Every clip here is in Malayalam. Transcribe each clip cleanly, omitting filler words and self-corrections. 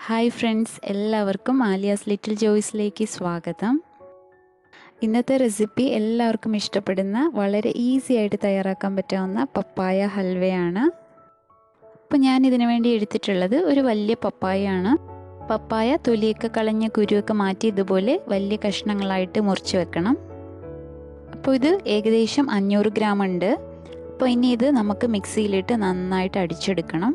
ഹായ് ഫ്രണ്ട്സ്, എല്ലാവർക്കും ആലിയാസ് ലിറ്റിൽ ജോയ്സിലേക്ക് സ്വാഗതം. ഇന്നത്തെ റെസിപ്പി എല്ലാവർക്കും ഇഷ്ടപ്പെടുന്ന വളരെ ഈസി ആയിട്ട് തയ്യാറാക്കാൻ പറ്റാവുന്ന പപ്പായ ഹൽവയാണ്. അപ്പോൾ ഞാനിതിനു വേണ്ടി എടുത്തിട്ടുള്ളത് ഒരു വലിയ പപ്പായയാണ്. പപ്പായ തൊലിയൊക്കെ കളഞ്ഞ് കുരുവൊക്കെ മാറ്റി ഇതുപോലെ വലിയ കഷ്ണങ്ങളായിട്ട് മുറിച്ച് വെക്കണം. അപ്പോൾ ഇത് ഏകദേശം 500 ഗ്രാം ഉണ്ട്. അപ്പോൾ ഇനി ഇത് നമുക്ക് മിക്സിയിലിട്ട് നന്നായിട്ട് അടിച്ചെടുക്കണം.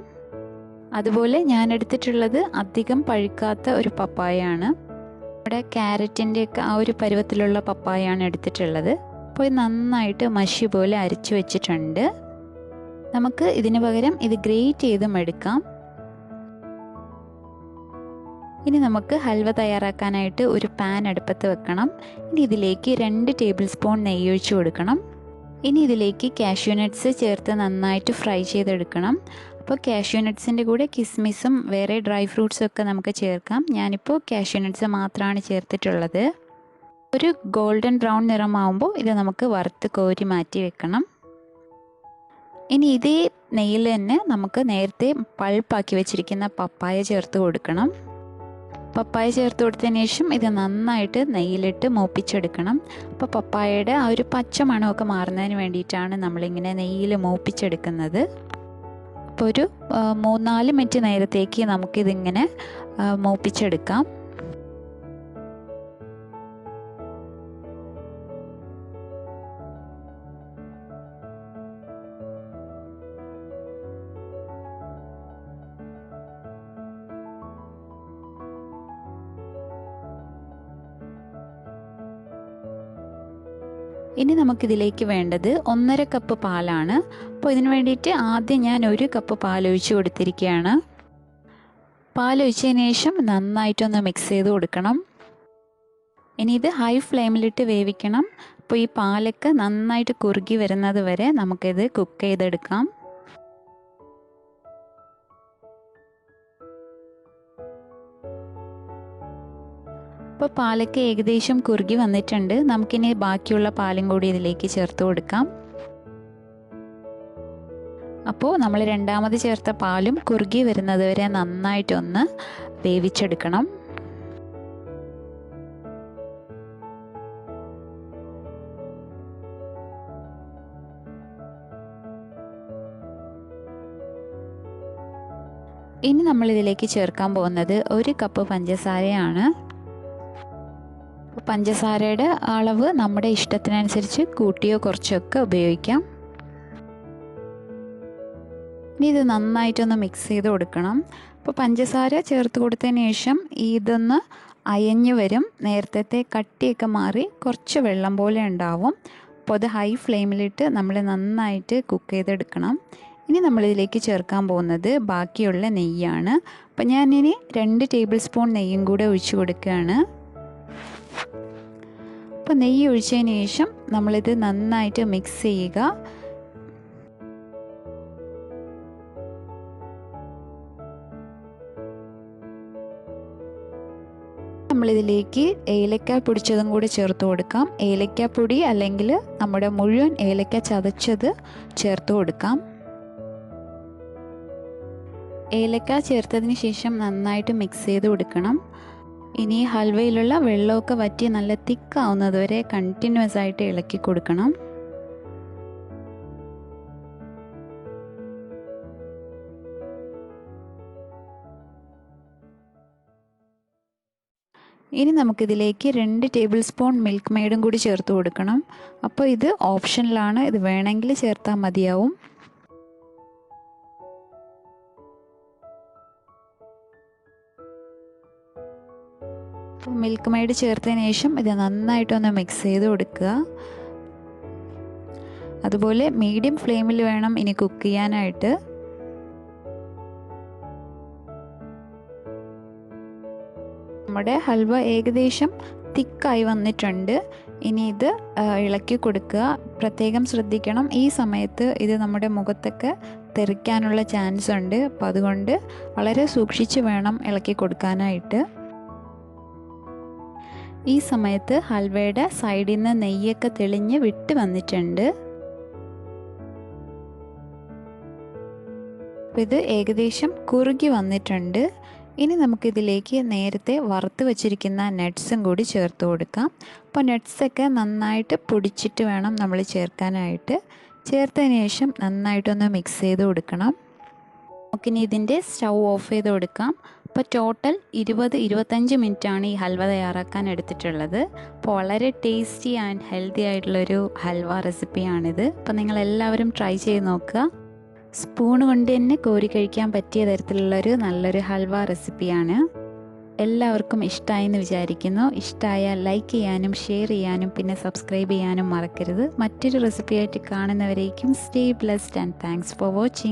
അതുപോലെ ഞാൻ എടുത്തിട്ടുള്ളത് അധികം പഴുക്കാത്ത ഒരു പപ്പായയാണ്. നമ്മുടെ ക്യാരറ്റിൻ്റെയൊക്കെ ആ ഒരു പരുവത്തിലുള്ള പപ്പായയാണ് എടുത്തിട്ടുള്ളത്. അപ്പോൾ ഇത് നന്നായിട്ട് മഷി പോലെ അരച്ച് വെച്ചിട്ടുണ്ട്. നമുക്ക് ഇതിന് പകരം ഇത് ഗ്രേറ്റ് ചെയ്തും എടുക്കാം. ഇനി നമുക്ക് ഹൽവ തയ്യാറാക്കാനായിട്ട് ഒരു പാൻ അടുപ്പത്ത് വെക്കണം. ഇനി ഇതിലേക്ക് 2 ടേബിൾ സ്പൂൺ നെയ്യ് ഒഴിച്ച് കൊടുക്കണം. ഇനി ഇതിലേക്ക് കാഷ്യൂ നട്ട്സ് ചേർത്ത് നന്നായിട്ട് ഫ്രൈ ചെയ്തെടുക്കണം. അപ്പോൾ കാഷ്യൂ നട്ട്സിൻ്റെ കൂടെ കിസ്മിസും വേറെ ഡ്രൈ ഫ്രൂട്ട്സും ഒക്കെ നമുക്ക് ചേർക്കാം. ഞാനിപ്പോൾ കാഷ്യൂ നട്ട്സ് മാത്രമാണ് ചേർത്തിട്ടുള്ളത്. ഒരു ഗോൾഡൻ ബ്രൗൺ നിറമാവുമ്പോൾ ഇത് നമുക്ക് വറുത്ത് കോരി മാറ്റി വെക്കണം. ഇനി ഇതേ നെയ്യിൽ തന്നെ നമുക്ക് നേരത്തെ പൾപ്പാക്കി വെച്ചിരിക്കുന്ന പപ്പായ ചേർത്ത് കൊടുക്കണം. പപ്പായ ചേർത്ത് കൊടുത്തതിന് ശേഷം ഇത് നന്നായിട്ട് നെയ്യിലിട്ട് മൂപ്പിച്ചെടുക്കണം. അപ്പോൾ പപ്പായയുടെ ആ ഒരു പച്ച മണമൊക്കെ മാറുന്നതിന് വേണ്ടിയിട്ടാണ് നമ്മളിങ്ങനെ നെയ്യിൽ മൂപ്പിച്ചെടുക്കുന്നത്. അപ്പോൾ ഒരു 3-4 മിനിറ്റ് നേരത്തേക്ക് നമുക്കിതിങ്ങനെ മൂപ്പിച്ചെടുക്കാം. ഇനി നമുക്കിതിലേക്ക് വേണ്ടത് 1.5 കപ്പ് പാലാണ്. അപ്പോൾ ഇതിന് വേണ്ടിയിട്ട് ആദ്യം ഞാൻ 1 കപ്പ് പാൽ ഒഴിച്ച് കൊടുത്തിരിക്കുകയാണ്. പാലൊഴിച്ചതിന് ശേഷം നന്നായിട്ടൊന്ന് മിക്സ് ചെയ്ത് കൊടുക്കണം. ഇനി ഇത് ഹൈ ഫ്ലെയിമിലിട്ട് വേവിക്കണം. അപ്പോൾ ഈ പാലൊക്കെ നന്നായിട്ട് കുറുകി വരുന്നത് വരെ നമുക്കിത് കുക്ക് ചെയ്തെടുക്കാം. ഇപ്പോൾ പാലൊക്കെ ഏകദേശം കുറുകി വന്നിട്ടുണ്ട്. നമുക്കിനി ബാക്കിയുള്ള പാലും കൂടി ഇതിലേക്ക് ചേർത്ത് കൊടുക്കാം. അപ്പോൾ നമ്മൾ രണ്ടാമത് ചേർത്ത പാലും കുറുകി വരുന്നത് വരെ നന്നായിട്ടൊന്ന് വേവിച്ചെടുക്കണം. ഇനി നമ്മളിതിലേക്ക് ചേർക്കാൻ പോകുന്നത് 1 കപ്പ് പഞ്ചസാരയാണ്. പഞ്ചസാരയുടെ അളവ് നമ്മുടെ ഇഷ്ടത്തിനനുസരിച്ച് കൂട്ടിയോ കുറച്ചൊക്കെ ഉപയോഗിക്കാം. ഇനി ഇത് നന്നായിട്ടൊന്ന് മിക്സ് ചെയ്ത് കൊടുക്കണം. അപ്പോൾ പഞ്ചസാര ചേർത്ത് കൊടുത്തതിന് ശേഷം ഇതൊന്ന് അയഞ്ഞു വരും. നേരത്തെ കട്ടിയൊക്കെ മാറി കുറച്ച് വെള്ളം പോലെ ഉണ്ടാവും. അപ്പോൾ അത് ഹൈ ഫ്ലെയിമിലിട്ട് നമ്മൾ നന്നായിട്ട് കുക്ക് ചെയ്തെടുക്കണം. ഇനി നമ്മളിതിലേക്ക് ചേർക്കാൻ പോകുന്നത് ബാക്കിയുള്ള നെയ്യാണ്. അപ്പോൾ ഞാനിനി 2 ടേബിൾ സ്പൂൺ നെയ്യും കൂടെ ഒഴിച്ച് കൊടുക്കുകയാണ്. അപ്പോൾ നെയ്യ് ഒഴിച്ചതിന് ശേഷം നമ്മളിത് നന്നായിട്ട് മിക്സ് ചെയ്യുക. നമ്മളിതിലേക്ക് ഏലക്ക പൊടിച്ചതും കൂടി ചേർത്ത് കൊടുക്കാം. ഏലക്കാപ്പൊടി അല്ലെങ്കിൽ നമ്മുടെ മുഴുവൻ ഏലക്ക ചതച്ചത് ചേർത്ത് കൊടുക്കാം. ഏലക്ക ചേർത്തതിന് ശേഷം നന്നായിട്ട് മിക്സ് ചെയ്ത് കൊടുക്കണം. ഇനി ഹൽവയിലുള്ള വെള്ളമൊക്കെ വറ്റി നല്ല തിക്കാവുന്നത് വരെ കണ്ടിന്യൂസ് ആയിട്ട് ഇളക്കി കൊടുക്കണം. ഇനി നമുക്കിതിലേക്ക് 2 ടേബിൾ സ്പൂൺ മിൽക്ക് മെയ്ഡും കൂടി ചേർത്ത് കൊടുക്കണം. അപ്പോൾ ഇത് ഓപ്ഷനിലാണ്, ഇത് വേണമെങ്കിൽ ചേർത്താൽ മതിയാവും. മിൽക്ക് മെയ്ഡ് ചേർത്തതിന് ശേഷം ഇത് നന്നായിട്ടൊന്ന് മിക്സ് ചെയ്ത് കൊടുക്കുക. അതുപോലെ മീഡിയം ഫ്ലെയിമിൽ വേണം ഇനി കുക്ക് ചെയ്യാനായിട്ട്. നമ്മുടെ ഹൽവ ഏകദേശം തിക്കായി വന്നിട്ടുണ്ട്. ഇനി ഇത് ഇളക്കി കൊടുക്കുക. പ്രത്യേകം ശ്രദ്ധിക്കണം, ഈ സമയത്ത് ഇത് നമ്മുടെ മുഖത്തൊക്കെ തെറിക്കാനുള്ള ചാൻസ് ഉണ്ട്. അപ്പോൾ അതുകൊണ്ട് വളരെ സൂക്ഷിച്ച് വേണം ഇളക്കി കൊടുക്കാനായിട്ട്. ഈ സമയത്ത് ഹൽവയുടെ സൈഡിൽ നിന്ന് നെയ്യൊക്കെ തെളിഞ്ഞ് വിട്ട് വന്നിട്ടുണ്ട്. അപ്പോൾ ഇത് ഏകദേശം കുറുകി വന്നിട്ടുണ്ട്. ഇനി നമുക്കിതിലേക്ക് നേരത്തെ വറുത്ത് വച്ചിരിക്കുന്ന നട്ട്സും കൂടി ചേർത്ത് കൊടുക്കാം. അപ്പോൾ നട്ട്സൊക്കെ നന്നായിട്ട് പൊടിച്ചിട്ട് വേണം നമ്മൾ ചേർക്കാനായിട്ട്. ചേർത്തതിന് ശേഷം നന്നായിട്ടൊന്ന് മിക്സ് ചെയ്ത് കൊടുക്കണം. നമുക്കിനി ഇതിൻ്റെ സ്റ്റൗ ഓഫ് ചെയ്ത് കൊടുക്കാം. അപ്പോൾ ടോട്ടൽ 20-25 മിനിറ്റാണ് ഈ ഹൽവ തയ്യാറാക്കാൻ എടുത്തിട്ടുള്ളത്. അപ്പോൾ വളരെ ടേസ്റ്റി ആൻഡ് ഹെൽത്തി ആയിട്ടുള്ളൊരു ഹൽവ റെസിപ്പിയാണിത്. അപ്പോൾ നിങ്ങളെല്ലാവരും ട്രൈ ചെയ്ത് നോക്കുക. സ്പൂൺ കൊണ്ട് തന്നെ കോരി കഴിക്കാൻ പറ്റിയ തരത്തിലുള്ളൊരു നല്ലൊരു ഹൽവ റെസിപ്പിയാണ്. എല്ലാവർക്കും ഇഷ്ടമായി എന്ന് വിചാരിക്കുന്നു. ഇഷ്ടമായാൽ ലൈക്ക് ചെയ്യാനും ഷെയർ ചെയ്യാനും പിന്നെ സബ്സ്ക്രൈബ് ചെയ്യാനും മറക്കരുത്. മറ്റൊരു റെസിപ്പിയായിട്ട് കാണുന്നവരേക്കും stay blessed and thanks for watching.